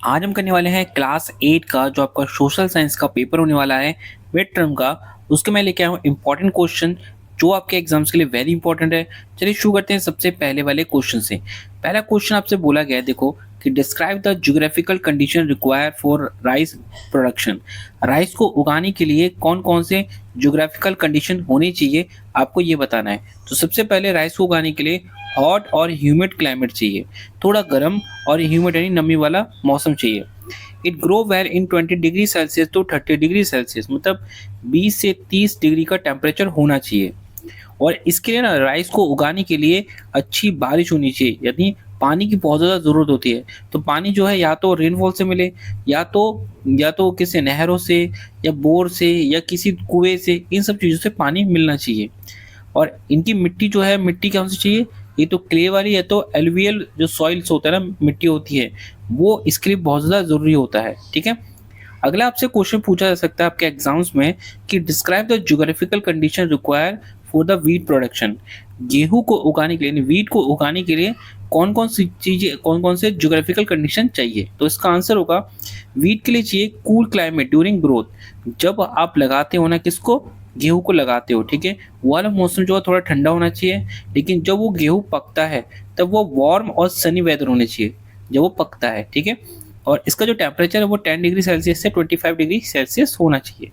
आज हम करने वाले हैं क्लास 8 का जो आपका सोशल साइंस का पेपर होने वाला है मिड टर्म का। उसके मैं लेके आया हूँ इंपॉर्टेंट क्वेश्चन जो आपके एग्जाम्स के लिए वेरी इंपॉर्टेंट है। चलिए शुरू करते हैं सबसे पहले वाले क्वेश्चन से। पहला क्वेश्चन आपसे बोला गया है, देखो कि describe the geographical condition require for rice production. Rice को उगाने के लिए कौन कौन से ज्योग्राफिकल कंडीशन होने चाहिए आपको ये बताना है। तो सबसे पहले राइस को उगाने के लिए हॉट और ह्यूमिड क्लाइमेट चाहिए, थोड़ा गर्म और ह्यूमिड यानी नमी वाला मौसम चाहिए। It grow well in 20 degree Celsius to 30 degree Celsius, मतलब 20 से 30 डिग्री का टेम्परेचर होना चाहिए। और इसके लिए ना राइस को उगाने के लिए अच्छी बारिश होनी चाहिए, यानी पानी की बहुत ज़्यादा ज़रूरत होती है। तो पानी जो है या तो रेनफॉल से मिले या तो किसी नहरों से या बोर से या किसी कुएं से, इन सब चीज़ों से पानी मिलना चाहिए। और इनकी मिट्टी जो है, मिट्टी कौन सी चाहिए, ये तो क्ले वाली है, तो एलुवियल जो सॉइल्स होता है ना, मिट्टी होती है, वो इसके लिए बहुत ज़्यादा ज़रूरी होता है। ठीक है, अगला आपसे क्वेश्चन पूछा जा सकता है आपके एग्जाम्स में कि describe the geographical condition require for the wheat production. गेहूं को उगाने के लिए, वीट को उगाने के लिए कौन कौन सी चीज़ें, कौन कौन से ज्योग्राफिकल कंडीशन चाहिए। तो इसका आंसर होगा वीट के लिए चाहिए कूल क्लाइमेट ड्यूरिंग ग्रोथ। जब आप लगाते हो ना, किसको, गेहूं को लगाते हो, ठीक है, वो वाला मौसम जो है थोड़ा ठंडा होना चाहिए। लेकिन जब वो गेहूं पकता है तब वो वार्म और सनी वेदर होने चाहिए जब वो पकता है। ठीक है, और इसका जो टेम्परेचर है वो 10 डिग्री सेल्सियस से 25 डिग्री सेल्सियस होना चाहिए।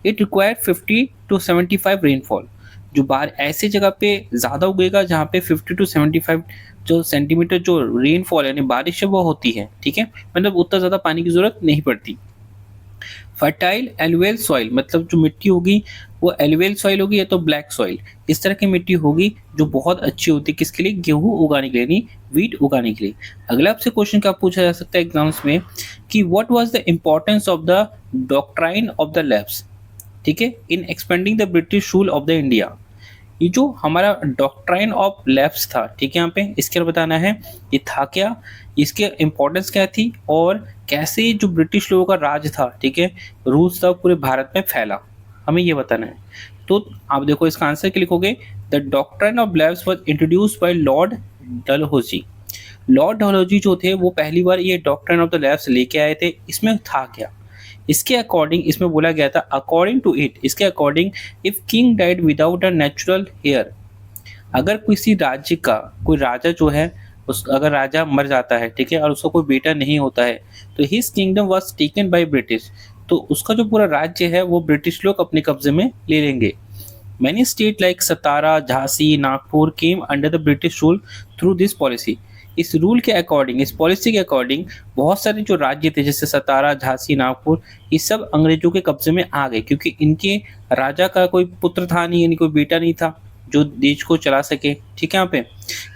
It require 50 to 75 rainfall. जो बाहर ऐसी जगह पे ज़्यादा उगेगा जहाँ पे 50 टू 75 जो सेंटीमीटर जो रेनफॉल यानी बारिश है वो होती है। ठीक है, मतलब उतना ज़्यादा पानी की ज़रूरत नहीं पड़ती। फर्टाइल एलुवियल सॉइल, मतलब जो मिट्टी होगी वो एलुवियल सॉइल होगी या तो ब्लैक सॉइल, इस तरह की मिट्टी होगी जो बहुत अच्छी होती है किसके लिए, गेहूं उगाने के लिए, यानी वीट उगाने के लिए। अगला आपसे क्वेश्चन क्या पूछा जा सकता है एग्जाम्स में कि what was the importance of the doctrine of the lapse, ठीक है, in expanding the British rule of the India. ये जो हमारा डॉक्ट्राइन ऑफ लैब्स था, ठीक है, यहाँ पे इसके लिए बताना है ये था क्या, इसके इम्पोर्टेंस क्या थी और कैसे जो ब्रिटिश लोगों का राज था, ठीक है, रूल्स था, पूरे भारत में फैला, हमें ये बताना है। तो आप देखो इसका आंसर क्या लिखोगे, the doctrine of labs was introduced by Lord Dalhousie. Lord Dalhousie जो थे वो पहली बार ये डॉक्ट्राइन ऑफ द लैब्स लेके आए थे। इसमें था क्या, इसके अकॉर्डिंग इसमें बोला गया था, अकॉर्डिंग टू इट, इसके according, if king died without a natural heir, अगर किसी राज्य का कोई राजा जो है उस, अगर राजा मर जाता है, ठीक है, और उसका कोई बेटा नहीं होता है, तो his kingdom was taken by British, तो उसका जो पूरा राज्य है वो ब्रिटिश लोग अपने कब्जे में ले लेंगे। Many state like Satara, Jhansi, Nagpur came under the British rule through this policy. इस रूल के अकॉर्डिंग, इस पॉलिसी के अकॉर्डिंग बहुत सारे जो राज्य थे जैसे सतारा, झांसी, नागपुर, ये सब अंग्रेजों के कब्जे में आ गए, क्योंकि इनके राजा का कोई पुत्र था नहीं, यानी कोई बेटा नहीं था जो देश को चला सके। ठीक है, यहाँ पे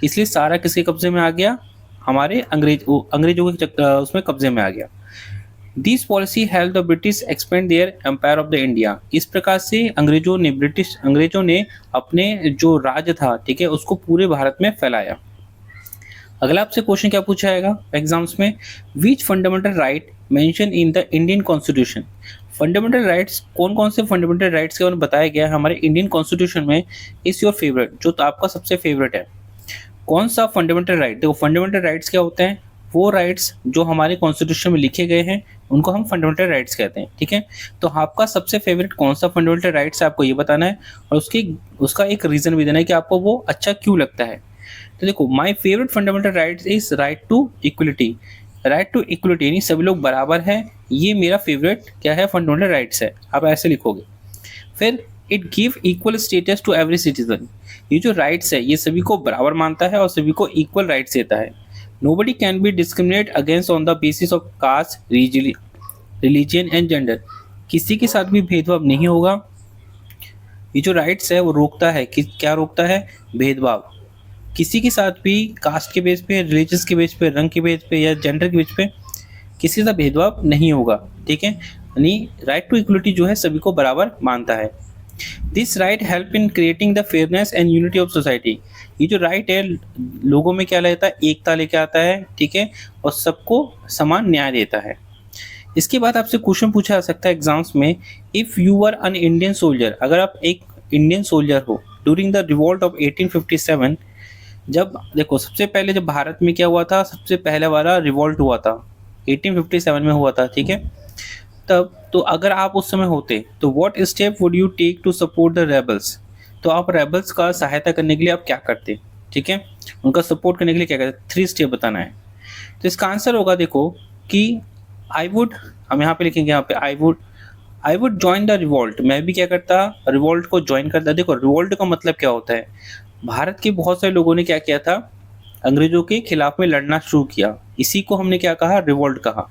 इसलिए सारा किसके कब्जे में आ गया, हमारे अंग्रेजों के उसमें कब्जे में आ गया। This policy help the British expand their empire of the India. इस प्रकार से अंग्रेजों ने अपने जो राज था, ठीक है, उसको पूरे भारत में फैलाया। अगला आपसे क्वेश्चन क्या पूछा जाएगा एग्जाम्स में, which fundamental right mention in the Indian constitution. Fundamental rights, कौन कौन से फंडामेंटल राइट्स के बारे में बताया गया है हमारे इंडियन कॉन्स्टिट्यूशन में। इज योर फेवरेट, जो तो आपका सबसे फेवरेट है, कौन सा फंडामेंटल राइट। देखो फंडामेंटल राइट्स क्या होते हैं, वो राइट्स जो हमारे कॉन्स्टिट्यूशन में लिखे गए हैं उनको हम फंडामेंटल राइट्स कहते हैं। ठीक है, तो आपका सबसे फेवरेट कौन सा फंडामेंटल राइट्स है आपको ये बताना है, और उसका एक रीजन भी देना है कि आपको वो अच्छा क्यों लगता है। तो देखो, my favourite fundamental rights is right to equality. Right to equality यानी सभी लोग बराबर हैं, ये मेरा फेवरेट क्या है, फंडामेंटल राइट्स है, आप ऐसे लिखोगे। फिर it give equal status to every citizen. ये जो राइट्स है ये सभी को बराबर मानता है और सभी को इक्वल राइट्स देता है। Nobody can be discriminate against on the basis of caste, religion and gender. किसी के साथ भी भेदभाव नहीं होगा। ये जो राइट्स है वो रोकता है कि क्या रोकता है, भेदभाव। किसी के साथ भी कास्ट के बेस पे, रिलीजियस के बेस पे, रंग के बेस पे या जेंडर के बेस पे किसी का भेदभाव नहीं होगा। ठीक है, यानी राइट टू इक्वलिटी जो है सभी को बराबर मानता है। This right help in creating the fairness and unity of society. ये जो राइट है लोगों में क्या लाता है, एकता लेके आता है, ठीक है, और सबको समान न्याय देता है। इसके बाद आपसे क्वेश्चन पूछा जा सकता है एग्जाम्स में, if you are an Indian soldier, अगर आप एक इंडियन सोल्जर हो ड्यूरिंग द रिवॉल्ट ऑफ 1857। जब देखो सबसे पहले जब भारत में क्या हुआ था, सबसे पहले वाला रिवॉल्ट हुआ था 1857 में हुआ था, ठीक है। तब तो अगर आप उस समय होते तो what step would you take to support the rebels, तो आप रेबल्स का सहायता करने के लिए आप क्या करते, ठीक है, उनका सपोर्ट करने के लिए क्या करते, 3 स्टेप बताना है। तो इसका आंसर होगा देखो कि आई वुड, हम यहाँ पे लिखेंगे, यहाँ पे I would join the revolt, मैं भी क्या करता, रिवोल्ट को ज्वाइन करता। देखो रिवोल्ट का मतलब क्या होता है, भारत के बहुत सारे लोगों ने क्या किया था, अंग्रेजों के खिलाफ में लड़ना शुरू किया, इसी को हमने क्या कहा, रिवोल्ट कहा।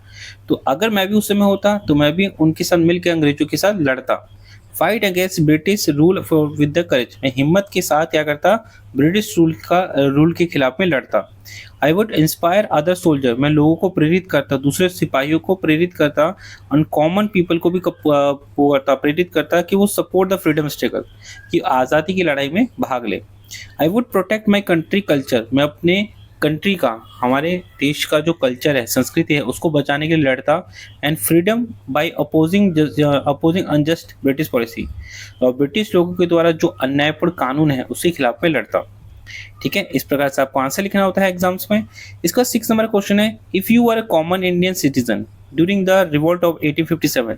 तो अगर मैं भी उस समय होता तो मैं भी उनके साथ मिलकर अंग्रेजों के साथ लड़ता, fight against British rule with the courage, मैं हिम्मत के साथ क्या करता, ब्रिटिश रूल के खिलाफ में लड़ता। I would inspire other soldier, मैं लोगों को प्रेरित करता, दूसरे सिपाहियों को प्रेरित करता, अनकॉमन पीपल को भी वो करता, प्रेरित करता कि वो सपोर्ट द फ्रीडम स्ट्रगल, कि आज़ादी की लड़ाई में भाग ले। I would protect my country culture, मैं अपने कंट्री का, हमारे देश का जो कल्चर है, संस्कृति है, उसको बचाने के लिए लड़ता। And freedom bye opposing unjust British policy, और ब्रिटिश लोगों के द्वारा जो अन्यायपूर्ण कानून है उसके खिलाफ में लड़ता, ठीक है। इस प्रकार से आपको आंसर लिखना होता है एग्जाम्स में। इसका 6 नंबर क्वेश्चन है, if you are a common Indian citizen during the revolt of 1857,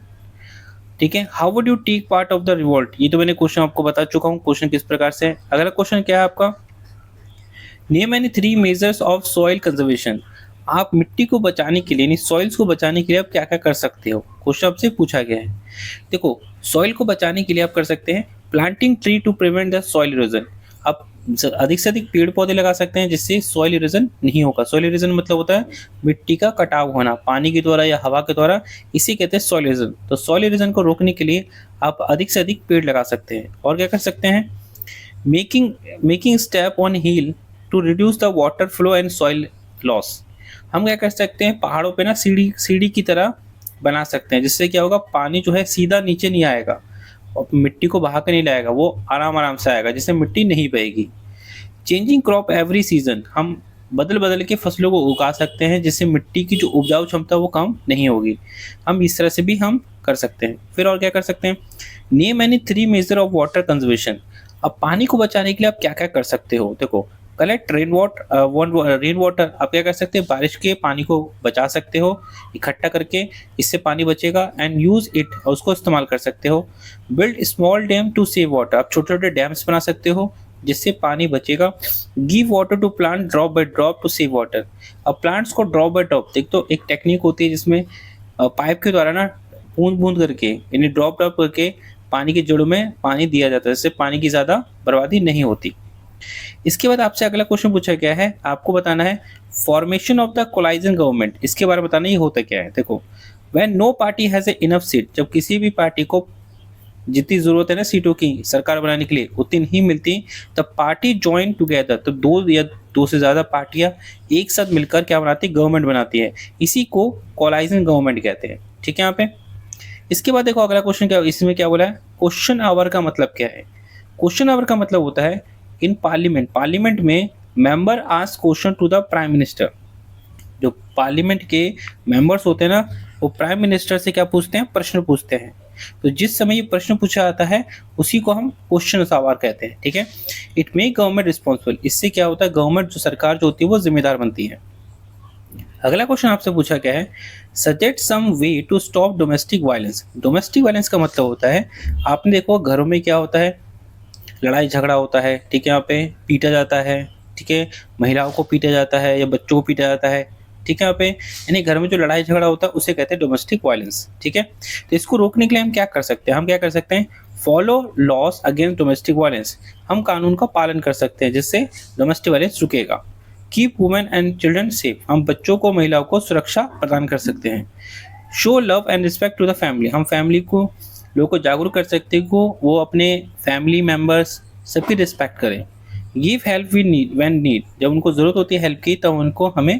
ठीक है, how would you take part of the revolt. ये तो मैंने क्वेश्चन आपको बता चुका हूँ क्वेश्चन किस प्रकार से है। अगला क्वेश्चन क्या है आपका, name any 3 measures of soil conservation, आप मिट्टी को बचाने के लिए, यानी सॉइल्स को बचाने के लिए आप क्या क्या कर सकते हो, क्वेश्चन आपसे पूछा गया है। देखो सॉइल को बचाने के लिए आप कर सकते हैं planting tree to prevent the soil erosion, आप अधिक से अधिक पेड़ पौधे लगा सकते हैं जिससे सॉइल इरोजन नहीं होगा। सॉइल इरोजन मतलब होता है मिट्टी का कटाव होना पानी के द्वारा या हवा के द्वारा, इसी कहते हैं सॉइल इरोजन। तो सॉइल इरोजन को रोकने के लिए आप अधिक से अधिक पेड़ लगा सकते हैं। और क्या कर सकते हैं, making step on hill to reduce the water flow and soil loss, हम क्या कर सकते हैं, पहाड़ों पे ना सीढ़ी की तरह बना सकते हैं, जिससे क्या होगा, पानी जो है सीधा नीचे नहीं आएगा और मिट्टी को बहा कर नहीं लाएगा, वो आराम आराम से आएगा, जिससे मिट्टी नहीं बहेगी। चेंजिंग क्रॉप एवरी सीजन, हम बदल बदल के फसलों को उगा सकते हैं जिससे मिट्टी की जो उपजाऊ क्षमता वो कम नहीं होगी, हम इस तरह से भी हम कर सकते हैं। फिर और क्या कर सकते हैं, name any 3 measure of water conservation, अब पानी को बचाने के लिए आप क्या क्या कर सकते हो। देखो कलेक्ट रेन वाटर, आप क्या कर सकते हैं, बारिश के पानी को बचा सकते हो इकट्ठा करके, इससे पानी बचेगा। एंड यूज इट, उसको इस्तेमाल कर सकते हो। Build small dam to save water, आप छोटे छोटे डैम्स बना सकते हो जिससे पानी बचेगा। Give water to plant drop by drop to save water, अब प्लांट्स को ड्रॉप बाय ड्रॉप, देख तो एक टेक्निक होती है जिसमें पाइप के द्वारा ना बूंद बूंद करके, यानी ड्रॉप ड्रॉप करके पानी की जड़ों में पानी दिया जाता है, जिससे पानी की ज़्यादा बर्बादी नहीं होती। इसके बाद आपसे अगला क्वेश्चन पूछा गया है, आपको बताना है formation of the coalition government, इसके बारे में बताना ये होता क्या है। देखो when no party has enough seat, जब किसी भी पार्टी को जितनी जरूरत है ना सीटों की सरकार बनाने के लिए उतनी नहीं मिलती, तब पार्टी ज्वाइन टुगेदर, तो 2 या 2 से ज़्यादा पार्टियां एक साथ मिलकर क्या बनाती है, गवर्नमेंट बनाती है, इसी को कोलाइजन गवर्नमेंट कहते हैं, ठीक है यहाँ पे। इसके बाद देखो अगला क्वेश्चन क्या, इसमें क्या बोला है, क्वेश्चन आवर का मतलब क्या है। क्वेश्चन आवर का मतलब होता है इन पार्लियामेंट में member ask question to the prime minister, जो पार्लियामेंट के मेंबर्स होते हैं ना, वो प्राइम मिनिस्टर से क्या पूछते हैं, प्रश्न पूछते हैं। तो जिस समय ये प्रश्न पूछा जाता है उसी को हम क्वेश्चन आवर कहते हैं, ठीक है। इट मेक गवर्नमेंट रिस्पॉन्सिबल, इससे क्या होता है, गवर्नमेंट जो सरकार जो होती है वो जिम्मेदार बनती है। अगला क्वेश्चन आपसे पूछा गया है, suggest some way to stop domestic violence. Domestic violence का मतलब होता है, आपने देखो घरों में क्या होता है, लड़ाई झगड़ा होता है, ठीक है, यहाँ पे पीटा जाता है, ठीक है, महिलाओं को पीटा जाता है या बच्चों को पीटा जाता है, ठीक है, यहाँ पे यानी घर में जो लड़ाई झगड़ा होता है उसे कहते हैं डोमेस्टिक वायलेंस, ठीक है। तो इसको रोकने के लिए हम क्या कर सकते हैं, हम क्या कर सकते हैं, follow loss against domestic violence, हम कानून का पालन कर सकते हैं जिससे डोमेस्टिक वायलेंस रुकेगा। Keep women and children safe, हम बच्चों को महिलाओं को सुरक्षा प्रदान कर सकते हैं। Show love and respect to the family, हम फैमिली को लोगों को जागरूक कर सकते हैं को वो अपने फैमिली मेम्बर्स सबकी रिस्पेक्ट करें। Give help we need when need, जब उनको ज़रूरत होती है हेल्प की तब उनको हमें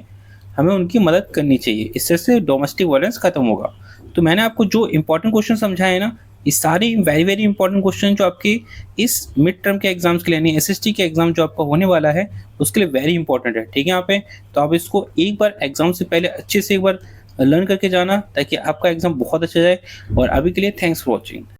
उनकी मदद करनी चाहिए, इससे से डोमेस्टिक वायलेंस खत्म होगा। तो मैंने आपको जो इंपॉर्टेंट क्वेश्चन समझाए ना, ये सारे वेरी वेरी इंपॉर्टेंट क्वेश्चन जो आपकी इस मिड टर्म के एग्जाम्स के लिए यानी एसएसटी के एग्जाम जो आपका होने वाला है उसके लिए वेरी इंपॉर्टेंट है, ठीक है यहाँ पे। तो आप इसको एक बार एग्जाम से पहले अच्छे से एक बार लर्न करके जाना ताकि आपका एग्जाम बहुत अच्छा जाए। और अभी के लिए थैंक्स फॉर वॉचिंग।